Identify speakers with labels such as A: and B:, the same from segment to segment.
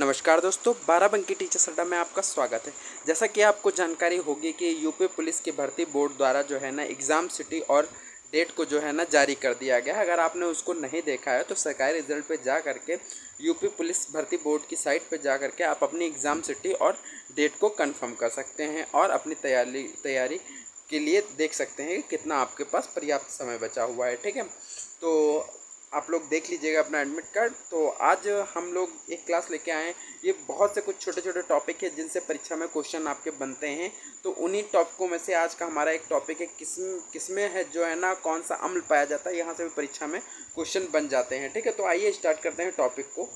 A: नमस्कार दोस्तों, बाराबंकी टीचर्स अड्डा में आपका स्वागत है। जैसा कि आपको जानकारी होगी कि यूपी पुलिस की भर्ती बोर्ड द्वारा जो है ना एग्ज़ाम सिटी और डेट को जो है ना जारी कर दिया गया है। अगर आपने उसको नहीं देखा है तो सरकारी रिजल्ट पे जा करके यूपी पुलिस भर्ती बोर्ड की साइट पे जा करके आप अपनी एग्ज़ाम सिटी और डेट को कंफर्म कर सकते हैं और अपनी तैयारी के लिए देख सकते हैं कि कितना आपके पास पर्याप्त समय बचा हुआ है। ठीक है, तो आप लोग देख लीजिएगा अपना एडमिट कार्ड। तो आज हम लोग एक क्लास लेके आए हैं। ये बहुत से कुछ छोटे छोटे टॉपिक है जिनसे परीक्षा में क्वेश्चन आपके बनते हैं। तो उन्हीं टॉपिकों में से आज का हमारा एक टॉपिक है किसमें है जो है ना कौन सा अम्ल पाया जाता है। यहाँ से भी परीक्षा में क्वेश्चन बन जाते हैं। ठीक है, तो आइए स्टार्ट करते हैं टॉपिक को।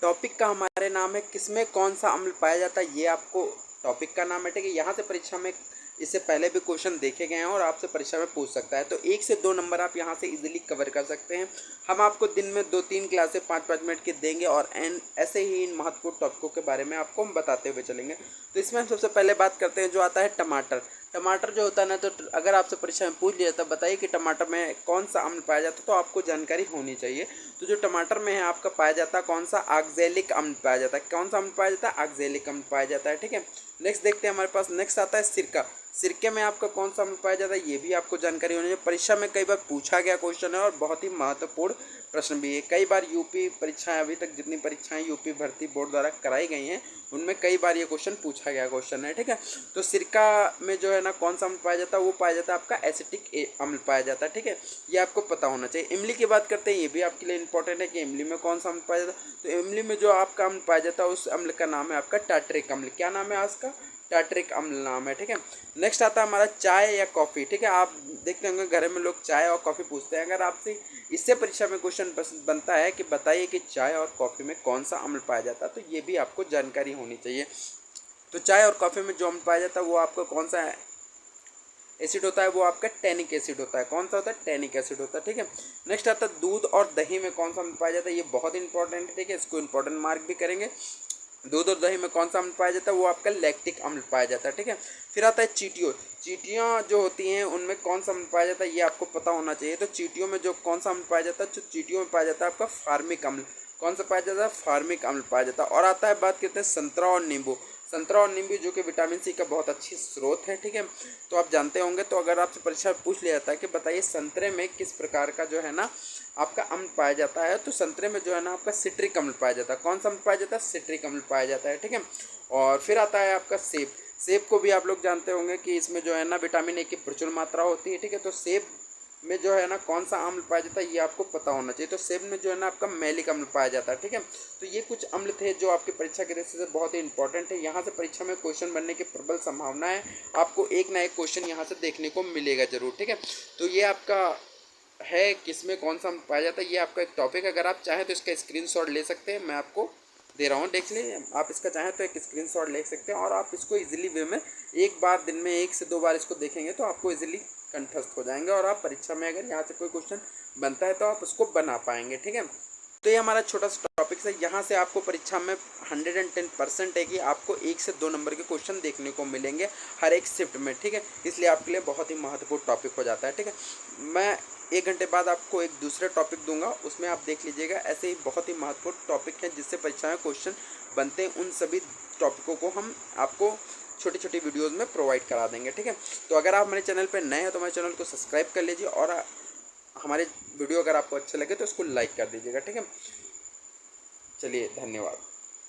A: टॉपिक का हमारे नाम है किसमें कौन सा अम्ल पाया जाता है। ये आपको टॉपिक का नाम है। ठीक है, यहाँ से परीक्षा में इससे पहले भी क्वेश्चन देखे गए हैं और आपसे परीक्षा में पूछ सकता है। तो 1 से 2 नंबर आप यहाँ से इजीली कवर कर सकते हैं। हम आपको दिन में 2-3 क्लासें 5-5 मिनट की देंगे और ऐसे ही इन महत्वपूर्ण टॉपिकों के बारे में आपको हम बताते हुए चलेंगे। तो इसमें हम सबसे पहले बात करते हैं जो आता है टमाटर। टमाटर जो होता है ना, तो अगर आपसे परीक्षा में पूछ लिया तो बताइए कि टमाटर में कौन सा अम्ल पाया जाता है, तो आपको जानकारी होनी चाहिए। तो जो टमाटर में है आपका पाया जाता है कौन सा, ऑक्जेलिक अम्ल पाया जाता है। कौन सा अम्ल पाया जाता है, ऑक्जेलिक अम्ल पाया जाता है। ठीक है, नेक्स्ट देखते हैं हमारे पास नेक्स्ट आता है सिरका। सिरके में आपका कौन सा अम्ल पाया जाता है, ये भी आपको जानकारी होनी चाहिए। परीक्षा में कई बार पूछा गया क्वेश्चन है और बहुत ही महत्वपूर्ण प्रश्न भी है। कई बार यूपी परीक्षाएं, अभी तक जितनी परीक्षाएं यूपी भर्ती बोर्ड द्वारा कराई गई हैं उनमें कई बार ये क्वेश्चन पूछा गया क्वेश्चन है। ठीक है, तो सिरका में जो है ना कौन सा अम्ल पाया जाता है, वो पाया जाता है आपका एसिटिक अम्ल पाया जाता है। ठीक है, ये आपको पता होना चाहिए। इमली की बात करते हैं, ये भी आपके लिए इंपॉर्टेंट है कि इमली में कौन सा अम्ल पाया जाता है। तो इमली में जो आपका अम्ल पाया जाता है उस अम्ल का नाम है आपका टार्टरिक अम्ल। क्या नाम है उसका, टार्टरिक अम्ल नाम है। ठीक है, नेक्स्ट आता है हमारा चाय या कॉफ़ी। ठीक है, आप देखते होंगे घर में लोग चाय और कॉफ़ी पूछते हैं। अगर आपसे इससे परीक्षा में क्वेश्चन बनता है कि बताइए कि चाय और कॉफ़ी में कौन सा अम्ल पाया जाता है, तो ये भी आपको जानकारी होनी चाहिए। तो चाय और कॉफ़ी में जो अम्ल पाया जाता है वो आपका कौन सा एसिड होता है, वो आपका टैनिक एसिड होता है। कौन सा होता है, टैनिक एसिड होता है। ठीक है, नेक्स्ट आता है दूध और दही में कौन सा अम्ल पाया जाता है। ये बहुत इंपॉर्टेंट है। ठीक है, इसको इंपॉर्टेंट मार्क भी करेंगे। दूध और दही में कौन सा अम्ल पाया जाता है, वो आपका लैक्टिक अम्ल पाया जाता है। ठीक है, फिर आता है चींटियों। चींटियाँ जो होती हैं उनमें कौन सा अम्ल पाया जाता है, ये आपको पता होना चाहिए। तो चींटियों में जो कौन सा अम्ल पाया जाता है, जो चींटियों में पाया जाता है आपका फार्मिक अम्ल। कौन सा पाया जाता है, फार्मिक अम्ल पाया जाता है। और आता है बात करते हैं संतरा और नींबू। संतरा और नींबू जो कि विटामिन सी का बहुत अच्छी स्रोत है। ठीक है, तो आप जानते होंगे। तो अगर आपसे परीक्षा में पूछ लिया जाता है कि बताइए संतरे में किस प्रकार का जो है ना आपका अम्ल पाया जाता है, तो संतरे में जो है ना आपका सिट्रिक अम्ल पाया जाता है। कौन सा अम्ल पाया जाता है, सिट्रिक अम्ल पाया जाता है। ठीक है, और फिर आता है आपका सेब। सेब को भी आप लोग जानते होंगे कि इसमें जो है ना विटामिन ए की प्रचुर मात्रा होती है। ठीक है, तो सेब में जो है ना कौन सा अम्ल पाया जाता है, ये आपको पता होना चाहिए। तो सेब में जो है ना आपका मैलिक अम्ल पाया जाता है। ठीक है, तो ये कुछ अम्ल थे जो आपकी परीक्षा की दृष्टि से बहुत ही इंपॉर्टेंट है। यहाँ से परीक्षा में क्वेश्चन बनने की प्रबल संभावना है। आपको एक ना एक क्वेश्चन यहाँ से देखने को मिलेगा जरूर। ठीक है, तो ये आपका है किसमें कौन सा अम्ल पाया जाता है, ये आपका एक टॉपिक। अगर आप चाहें तो इसका स्क्रीनशॉट ले सकते हैं, मैं आपको दे रहा हूँ, देख लीजिए। आप इसका चाहें तो एक स्क्रीनशॉट ले सकते हैं और आप इसको इजीली वे में एक बार दिन में 1 से 2 बार इसको देखेंगे तो आपको इजीली कंठस्थ हो जाएंगे और आप परीक्षा में अगर यहाँ से कोई क्वेश्चन बनता है तो आप उसको बना पाएंगे। ठीक है, तो ये हमारा छोटा सा टॉपिक है। यहाँ से आपको परीक्षा में 110% है कि आपको 1 से 2 नंबर के क्वेश्चन देखने को मिलेंगे हर एक शिफ्ट में। ठीक है, इसलिए आपके लिए बहुत ही महत्वपूर्ण टॉपिक हो जाता है। ठीक है, मैं 1 घंटे बाद आपको एक दूसरा टॉपिक दूंगा, उसमें आप देख लीजिएगा। ऐसे ही बहुत ही महत्वपूर्ण टॉपिक हैं जिससे परीक्षा में क्वेश्चन बनते हैं। उन सभी टॉपिकों को हम आपको छोटी छोटी वीडियोस में प्रोवाइड करा देंगे। ठीक है, तो अगर आप हमारे चैनल पर नए हैं तो हमारे चैनल को सब्सक्राइब कर लीजिए और हमारे वीडियो अगर आपको अच्छे लगे तो उसको लाइक कर दीजिएगा। ठीक है, चलिए धन्यवाद।